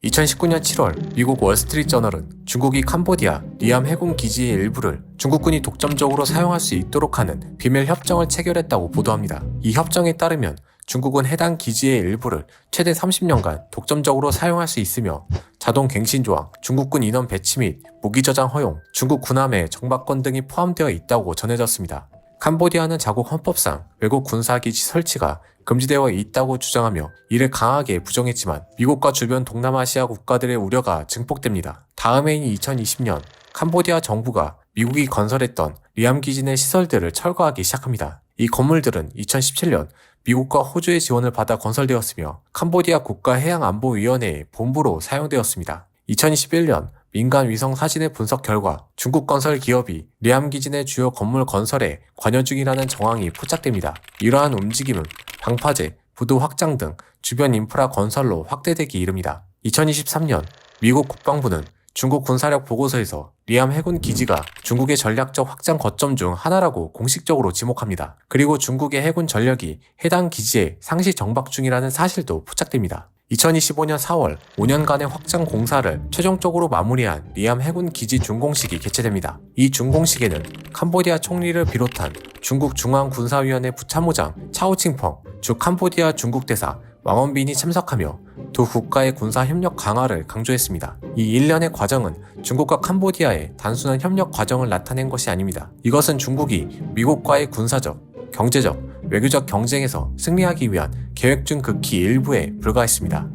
2019년 7월 미국 월스트리트저널은 중국이 캄보디아 리암 해군 기지의 일부를 중국군이 독점적으로 사용할 수 있도록 하는 비밀 협정을 체결했다고 보도합니다. 이 협정에 따르면 중국은 해당 기지의 일부를 최대 30년간 독점적으로 사용할 수 있으며 자동 갱신 조항, 중국군 인원 배치 및 무기 저장 허용, 중국 군함의 정박권 등이 포함되어 있다고 전해졌습니다. 캄보디아는 자국 헌법상 외국 군사기지 설치가 금지되어 있다고 주장하며 이를 강하게 부정했지만 미국과 주변 동남아시아 국가들의 우려가 증폭됩니다. 다음 해인 2020년 캄보디아 정부가 미국이 건설했던 리암 기지 내 시설들을 철거하기 시작합니다. 이 건물들은 2017년 미국과 호주의 지원을 받아 건설되었으며 캄보디아 국가해양안보위원회의 본부로 사용되었습니다. 2021년 민간 위성 사진의 분석 결과 중국 건설 기업이 리암 기지 내 주요 건물 건설에 관여 중이라는 정황이 포착됩니다. 이러한 움직임은 방파제, 부도 확장 등 주변 인프라 건설로 확대되기 이릅니다. 2023년 미국 국방부는 중국 군사력 보고서에서 리암 해군 기지가 중국의 전략적 확장 거점 중 하나라고 공식적으로 지목합니다. 그리고 중국의 해군 전력이 해당 기지에 상시 정박 중이라는 사실도 포착됩니다. 2025년 4월 5년간의 확장 공사를 최종적으로 마무리한 리암 해군 기지 준공식이 개최됩니다. 이 준공식에는 캄보디아 총리를 비롯한 중국 중앙군사위원회 부참모장 차오칭펑, 주 캄보디아 중국 대사 왕원빈이 참석하며 두 국가의 군사 협력 강화를 강조했습니다. 이 일련의 과정은 중국과 캄보디아의 단순한 협력 과정을 나타낸 것이 아닙니다. 이것은 중국이 미국과의 군사적, 경제적, 외교적 경쟁에서 승리하기 위한 계획 중 극히 일부에 불과했습니다.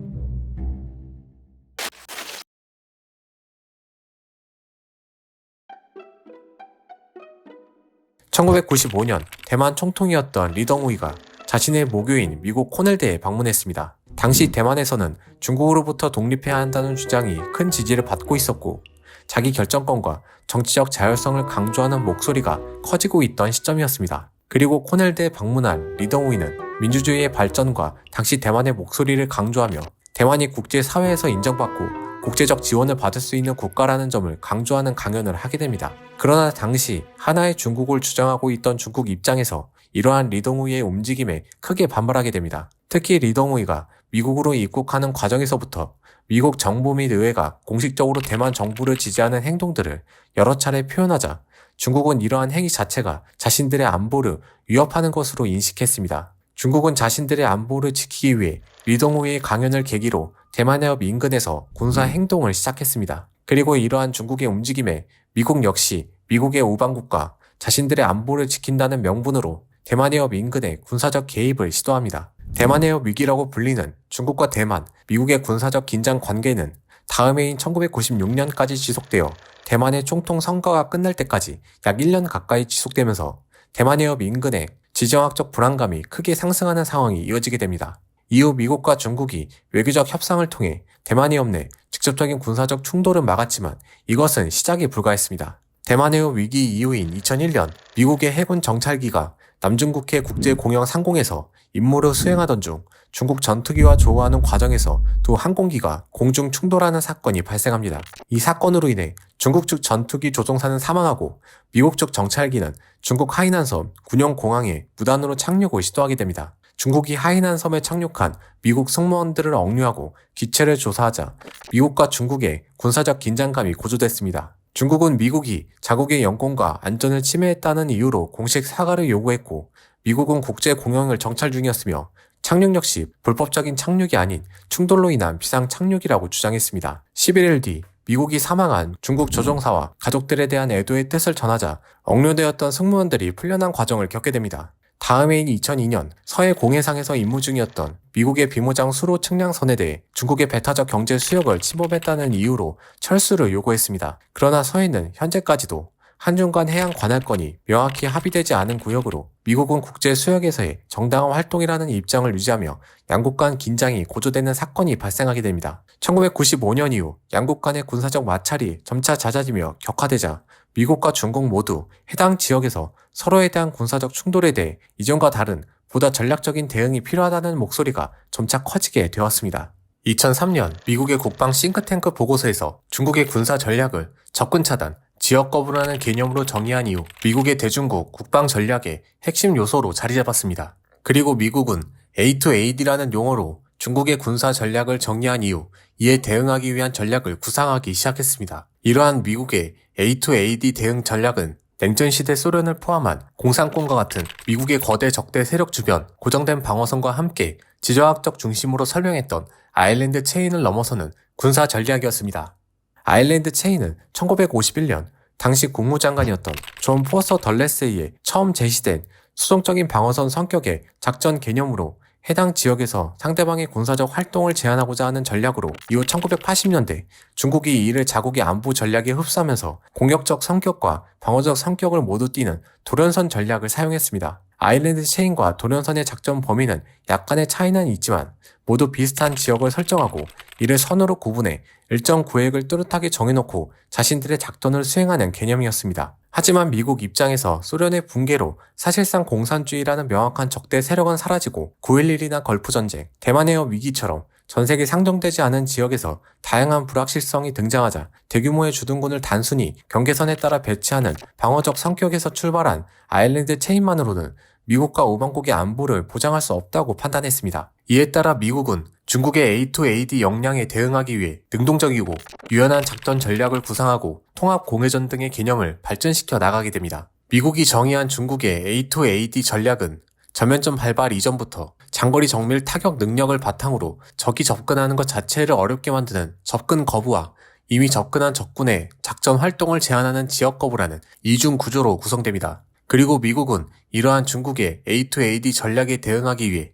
(1995년) 대만 총통이었던 리덩우이가 자신의 모교인 미국 코넬대에 방문했습니다. 당시 대만에서는 중국으로부터 독립해야 한다는 주장이 큰 지지를 받고 있었고 자기 결정권과 정치적 자율성을 강조하는 목소리가 커지고 있던 시점이었습니다. 그리고 코넬대에 방문한 리덩우이는 민주주의의 발전과 당시 대만의 목소리를 강조하며 대만이 국제사회에서 인정받고 국제적 지원을 받을 수 있는 국가라는 점을 강조하는 강연을 하게 됩니다. 그러나 당시 하나의 중국을 주장하고 있던 중국 입장에서 이러한 리덩우이의 움직임에 크게 반발하게 됩니다. 특히 리덩우이가 미국으로 입국하는 과정에서부터 미국 정부 및 의회가 공식적으로 대만 정부를 지지하는 행동들을 여러 차례 표현하자 중국은 이러한 행위 자체가 자신들의 안보를 위협하는 것으로 인식했습니다. 중국은 자신들의 안보를 지키기 위해 리덩우이의 강연을 계기로 대만해협 인근에서 군사 행동을 시작했습니다. 그리고 이러한 중국의 움직임에 미국 역시 미국의 우방국가, 자신들의 안보를 지킨다는 명분으로 대만해협 인근의 군사적 개입을 시도합니다. 대만해협 위기라고 불리는 중국과 대만, 미국의 군사적 긴장 관계는 다음 해인 1996년까지 지속되어 대만의 총통 선거가 끝날 때까지 약 1년 가까이 지속되면서 대만해협 인근의 지정학적 불안감이 크게 상승하는 상황이 이어지게 됩니다. 이후 미국과 중국이 외교적 협상을 통해 대만해협 내 직접적인 군사적 충돌은 막았지만 이것은 시작에 불과했습니다. 대만해협 위기 이후인 2001년 미국의 해군 정찰기가 남중국해 국제공영 상공에서 임무를 수행하던 중 중국 전투기와 조우하는 과정에서 두 항공기가 공중 충돌하는 사건이 발생합니다. 이 사건으로 인해 중국 측 전투기 조종사는 사망하고 미국 측 정찰기는 중국 하이난섬 군용공항에 무단으로 착륙을 시도하게 됩니다. 중국이 하이난섬에 착륙한 미국 승무원들을 억류하고 기체를 조사하자 미국과 중국의 군사적 긴장감이 고조됐습니다. 중국은 미국이 자국의 영공과 안전을 침해했다는 이유로 공식 사과를 요구했고 미국은 국제 공영을 정찰 중이었으며 착륙 역시 불법적인 착륙이 아닌 충돌로 인한 비상 착륙이라고 주장했습니다. 11일 뒤 미국이 사망한 중국 조종사와 가족들에 대한 애도의 뜻을 전하자 억류되었던 승무원들이 풀려난 과정을 겪게 됩니다. 다음 해인 2002년 서해 공해상에서 임무 중이었던 미국의 비무장 수로 측량선에 대해 중국의 배타적 경제 수역을 침범했다는 이유로 철수를 요구했습니다. 그러나 서해는 현재까지도 한중 간 해양 관할권이 명확히 합의되지 않은 구역으로 미국은 국제 수역에서의 정당한 활동이라는 입장을 유지하며 양국 간 긴장이 고조되는 사건이 발생하게 됩니다. 1995년 이후 양국 간의 군사적 마찰이 점차 잦아지며 격화되자 미국과 중국 모두 해당 지역에서 서로에 대한 군사적 충돌에 대해 이전과 다른 보다 전략적인 대응이 필요하다는 목소리가 점차 커지게 되었습니다. 2003년 미국의 국방 싱크탱크 보고서에서 중국의 군사 전략을 접근 차단, 지역 거부라는 개념으로 정의한 이후 미국의 대중국 국방 전략의 핵심 요소로 자리 잡았습니다. 그리고 미국은 A2AD라는 용어로 중국의 군사 전략을 정리한 이후 이에 대응하기 위한 전략을 구상하기 시작했습니다. 이러한 미국의 A2AD 대응 전략은 냉전 시대 소련을 포함한 공산권과 같은 미국의 거대 적대 세력 주변 고정된 방어선과 함께 지정학적 중심으로 설명했던 아일랜드 체인을 넘어서는 군사 전략이었습니다. 아일랜드 체인은 1951년 당시 국무장관이었던 존 포스터 덜레스에 의해 처음 제시된 수동적인 방어선 성격의 작전 개념으로 해당 지역에서 상대방의 군사적 활동을 제한하고자 하는 전략으로 이후 1980년대 중국이 이를 자국의 안보 전략에 흡수하면서 공격적 성격과 방어적 성격을 모두 띠는 돌연선 전략을 사용했습니다. 아일랜드 체인과 돌연선의 작전 범위는 약간의 차이는 있지만 모두 비슷한 지역을 설정하고 이를 선으로 구분해 일정 구획을 뚜렷하게 정해놓고 자신들의 작전을 수행하는 개념이었습니다. 하지만 미국 입장에서 소련의 붕괴로 사실상 공산주의라는 명확한 적대 세력은 사라지고 9.11이나 걸프전쟁, 대만해협 위기처럼 전세계 상정되지 않은 지역에서 다양한 불확실성이 등장하자 대규모의 주둔군을 단순히 경계선에 따라 배치하는 방어적 성격에서 출발한 아일랜드 체인만으로는 미국과 오방국의 안보를 보장할 수 없다고 판단했습니다. 이에 따라 미국은 중국의 A2AD 역량에 대응하기 위해 능동적이고 유연한 작전 전략을 구상하고 통합 공회전 등의 개념을 발전시켜 나가게 됩니다. 미국이 정의한 중국의 A2AD 전략은 전면전 발발 이전부터 장거리 정밀 타격 능력을 바탕으로 적이 접근하는 것 자체를 어렵게 만드는 접근 거부와 이미 접근한 적군의 작전 활동을 제한하는 지역 거부라는 이중 구조로 구성됩니다. 그리고 미국은 이러한 중국의 A2AD 전략에 대응하기 위해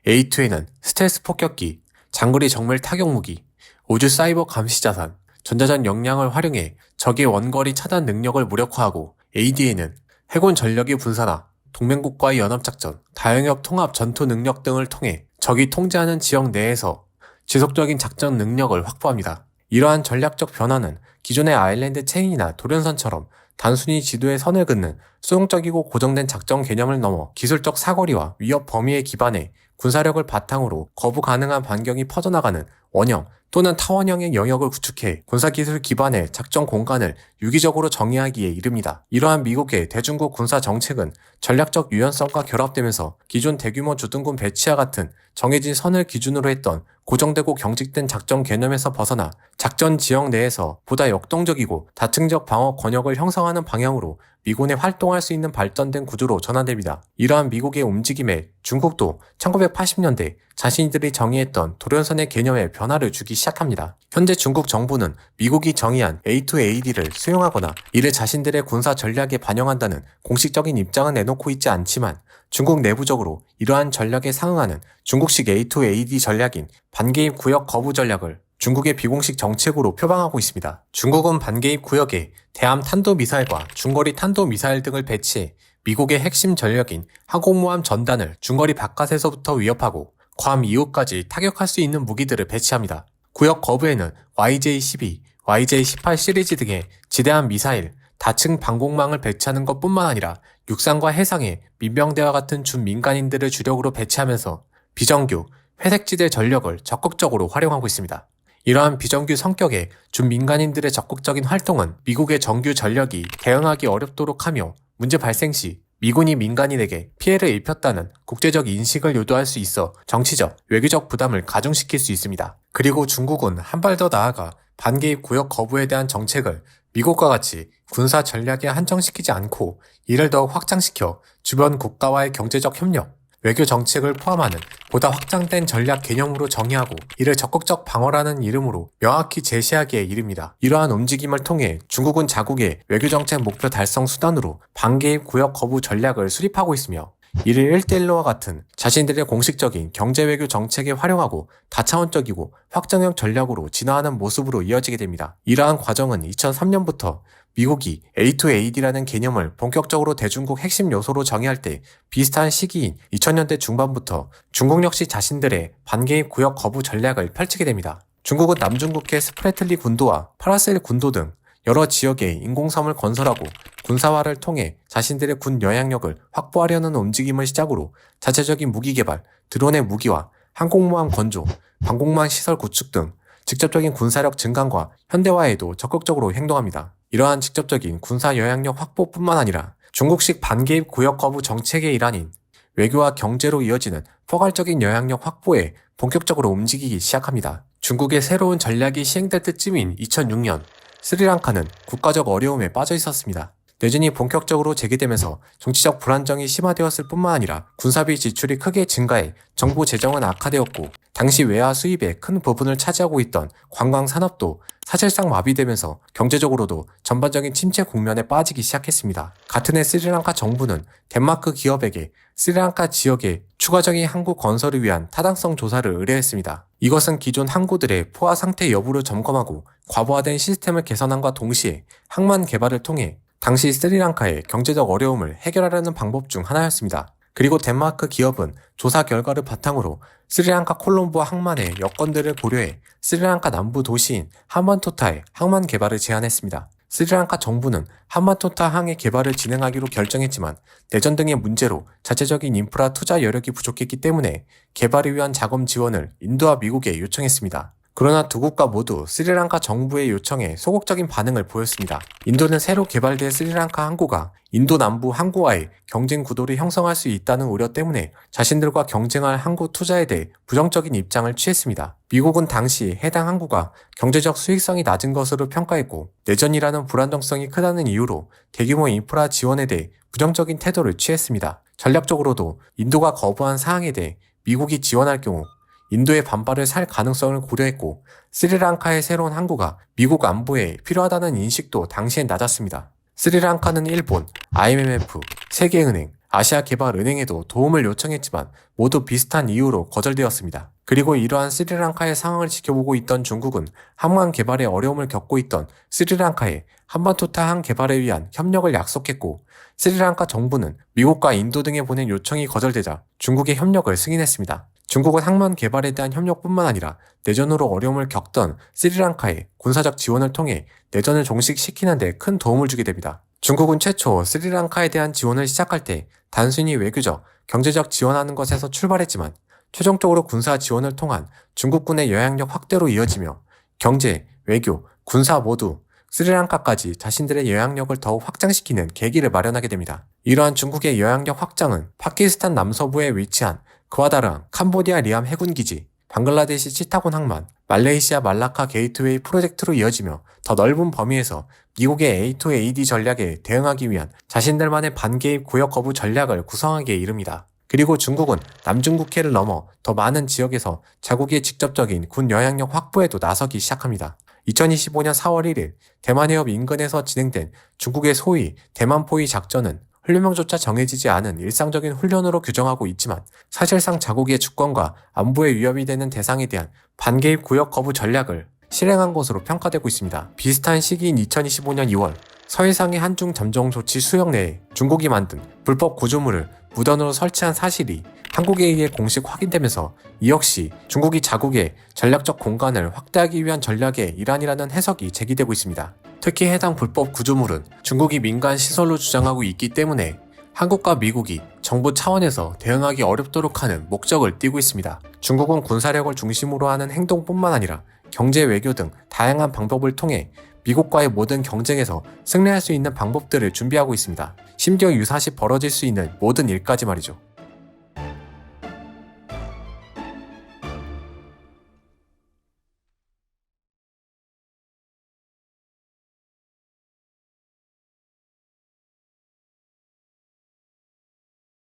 A2에는 스텔스 폭격기, 장거리 정밀 타격 무기, 우주 사이버 감시 자산, 전자전 역량을 활용해 적의 원거리 차단 능력을 무력화하고 AD에는 해군 전력의 분산화, 동맹국과의 연합작전, 다영역 통합 전투 능력 등을 통해 적이 통제하는 지역 내에서 지속적인 작전 능력을 확보합니다. 이러한 전략적 변화는 기존의 아일랜드 체인이나 돌연선처럼 단순히 지도에 선을 긋는 수용적이고 고정된 작전 개념을 넘어 기술적 사거리와 위협 범위에 기반해 군사력을 바탕으로 거부 가능한 반경이 퍼져나가는 원형 또는 타원형의 영역을 구축해 군사기술 기반의 작전 공간을 유기적으로 정의하기에 이릅니다. 이러한 미국의 대중국 군사 정책은 전략적 유연성과 결합되면서 기존 대규모 주둔군 배치와 같은 정해진 선을 기준으로 했던 고정되고 경직된 작전 개념에서 벗어나 작전 지역 내에서 보다 역동적이고 다층적 방어 권역을 형성하는 방향으로 미군에 활동할 수 있는 발전된 구조로 전환됩니다. 이러한 미국의 움직임에 중국도 1980년대 자신들이 정의했던 돌연선의 개념에 변화를 주기 시작합니다. 현재 중국 정부는 미국이 정의한 A2AD를 수용하거나 이를 자신들의 군사 전략에 반영한다는 공식적인 입장은 내놓고 있지 않지만 중국 내부적으로 이러한 전략에 상응하는 중국식 A2AD 전략인 반개입 구역 거부 전략을 중국의 비공식 정책으로 표방하고 있습니다. 중국은 반개입 구역에 대함 탄도미사일과 중거리 탄도미사일 등을 배치해 미국의 핵심 전력인 항공모함 전단을 중거리 바깥에서부터 위협하고 괌 이후까지 타격할 수 있는 무기들을 배치합니다. 구역 거부에는 YJ-12, YJ-18 시리즈 등의 지대한 미사일, 다층 방공망을 배치하는 것뿐만 아니라 육상과 해상에 민병대와 같은 준민간인들을 주력으로 배치하면서 비정규, 회색지대 전력을 적극적으로 활용하고 있습니다. 이러한 비정규 성격의 준민간인들의 적극적인 활동은 미국의 정규 전력이 대응하기 어렵도록 하며 문제 발생 시 미군이 민간인에게 피해를 입혔다는 국제적 인식을 유도할 수 있어 정치적, 외교적 부담을 가중시킬 수 있습니다. 그리고 중국은 한 발 더 나아가 반개입 구역 거부에 대한 정책을 미국과 같이 군사 전략에 한정시키지 않고 이를 더욱 확장시켜 주변 국가와의 경제적 협력, 외교 정책을 포함하는 보다 확장된 전략 개념으로 정의하고 이를 적극적 방어라는 이름으로 명확히 제시하기에 이릅니다. 이러한 움직임을 통해 중국은 자국의 외교정책 목표 달성 수단으로 반개입 구역 거부 전략을 수립하고 있으며 이를 1대1로와 같은 자신들의 공식적인 경제외교 정책에 활용하고 다차원적이고 확장형 전략으로 진화하는 모습으로 이어지게 됩니다. 이러한 과정은 2003년부터 미국이 A2AD라는 개념을 본격적으로 대중국 핵심 요소로 정의할 때 비슷한 시기인 2000년대 중반부터 중국 역시 자신들의 반개입 구역 거부 전략을 펼치게 됩니다. 중국은 남중국해 스프레틀리 군도와 파라셀 군도 등 여러 지역에 인공섬을 건설하고 군사화를 통해 자신들의 군 영향력을 확보하려는 움직임을 시작으로 자체적인 무기 개발, 드론의 무기화, 항공모함 건조, 방공망 시설 구축 등 직접적인 군사력 증강과 현대화에도 적극적으로 행동합니다. 이러한 직접적인 군사 영향력 확보뿐만 아니라 중국식 반개입 구역 거부 정책의 일환인 외교와 경제로 이어지는 포괄적인 영향력 확보에 본격적으로 움직이기 시작합니다. 중국의 새로운 전략이 시행될 때쯤인 2006년, 스리랑카는 국가적 어려움에 빠져 있었습니다. 내전이 본격적으로 재개되면서 정치적 불안정이 심화되었을 뿐만 아니라 군사비 지출이 크게 증가해 정부 재정은 악화되었고, 당시 외화 수입의 큰 부분을 차지하고 있던 관광 산업도 사실상 마비되면서 경제적으로도 전반적인 침체 국면에 빠지기 시작했습니다. 같은 해 스리랑카 정부는 덴마크 기업에게 스리랑카 지역의 추가적인 항구 건설을 위한 타당성 조사를 의뢰했습니다. 이것은 기존 항구들의 포화 상태 여부를 점검하고 과부하된 시스템을 개선함과 동시에 항만 개발을 통해 당시 스리랑카의 경제적 어려움을 해결하려는 방법 중 하나였습니다. 그리고 덴마크 기업은 조사 결과를 바탕으로 스리랑카 콜롬보 항만의 여건들을 고려해 스리랑카 남부 도시인 함반토타의 항만 개발을 제안했습니다. 스리랑카 정부는 함반토타 항의 개발을 진행하기로 결정했지만 내전 등의 문제로 자체적인 인프라 투자 여력이 부족했기 때문에 개발을 위한 자금 지원을 인도와 미국에 요청했습니다. 그러나 두 국가 모두 스리랑카 정부의 요청에 소극적인 반응을 보였습니다. 인도는 새로 개발된 스리랑카 항구가 인도 남부 항구와의 경쟁 구도를 형성할 수 있다는 우려 때문에 자신들과 경쟁할 항구 투자에 대해 부정적인 입장을 취했습니다. 미국은 당시 해당 항구가 경제적 수익성이 낮은 것으로 평가했고, 내전이라는 불안정성이 크다는 이유로 대규모 인프라 지원에 대해 부정적인 태도를 취했습니다. 전략적으로도 인도가 거부한 사항에 대해 미국이 지원할 경우 인도의 반발을 살 가능성을 고려했고, 스리랑카의 새로운 항구가 미국 안보에 필요하다는 인식도 당시엔 낮았습니다. 스리랑카는 일본, IMF, 세계은행, 아시아개발은행에도 도움을 요청했지만 모두 비슷한 이유로 거절되었습니다. 그리고 이러한 스리랑카의 상황을 지켜보고 있던 중국은 항만 개발에 어려움을 겪고 있던 스리랑카에 함반토타 항 개발에 위한 협력을 약속했고, 스리랑카 정부는 미국과 인도 등에 보낸 요청이 거절되자 중국의 협력을 승인했습니다. 중국은 항만 개발에 대한 협력뿐만 아니라 내전으로 어려움을 겪던 스리랑카에 군사적 지원을 통해 내전을 종식시키는 데 큰 도움을 주게 됩니다. 중국은 최초 스리랑카에 대한 지원을 시작할 때 단순히 외교적, 경제적 지원하는 것에서 출발했지만 최종적으로 군사 지원을 통한 중국군의 영향력 확대로 이어지며 경제, 외교, 군사 모두 스리랑카까지 자신들의 영향력을 더욱 확장시키는 계기를 마련하게 됩니다. 이러한 중국의 영향력 확장은 파키스탄 남서부에 위치한 그와다랑 캄보디아 리암 해군기지, 방글라데시 치타곤 항만, 말레이시아 말라카 게이트웨이 프로젝트로 이어지며 더 넓은 범위에서 미국의 A2AD 전략에 대응하기 위한 자신들만의 반개입 구역 거부 전략을 구성하기에 이릅니다. 그리고 중국은 남중국해를 넘어 더 많은 지역에서 자국의 직접적인 군 영향력 확보에도 나서기 시작합니다. 2025년 4월 1일 대만 해협 인근에서 진행된 중국의 소위 대만포위 작전은 훈련명조차 정해지지 않은 일상적인 훈련으로 규정하고 있지만 사실상 자국의 주권과 안보에 위협이 되는 대상에 대한 반개입 구역 거부 전략을 실행한 것으로 평가되고 있습니다. 비슷한 시기인 2025년 2월 서해상의 한중 잠정 조치 수역 내에 중국이 만든 불법 구조물을 무단으로 설치한 사실이 한국에 의해 공식 확인되면서 이 역시 중국이 자국의 전략적 공간을 확대하기 위한 전략의 일환이라는 해석이 제기되고 있습니다. 특히 해당 불법 구조물은 중국이 민간 시설로 주장하고 있기 때문에 한국과 미국이 정부 차원에서 대응하기 어렵도록 하는 목적을 띠고 있습니다. 중국은 군사력을 중심으로 하는 행동뿐만 아니라 경제, 외교 등 다양한 방법을 통해 미국과의 모든 경쟁에서 승리할 수 있는 방법들을 준비하고 있습니다. 심지어 유사시 벌어질 수 있는 모든 일까지 말이죠.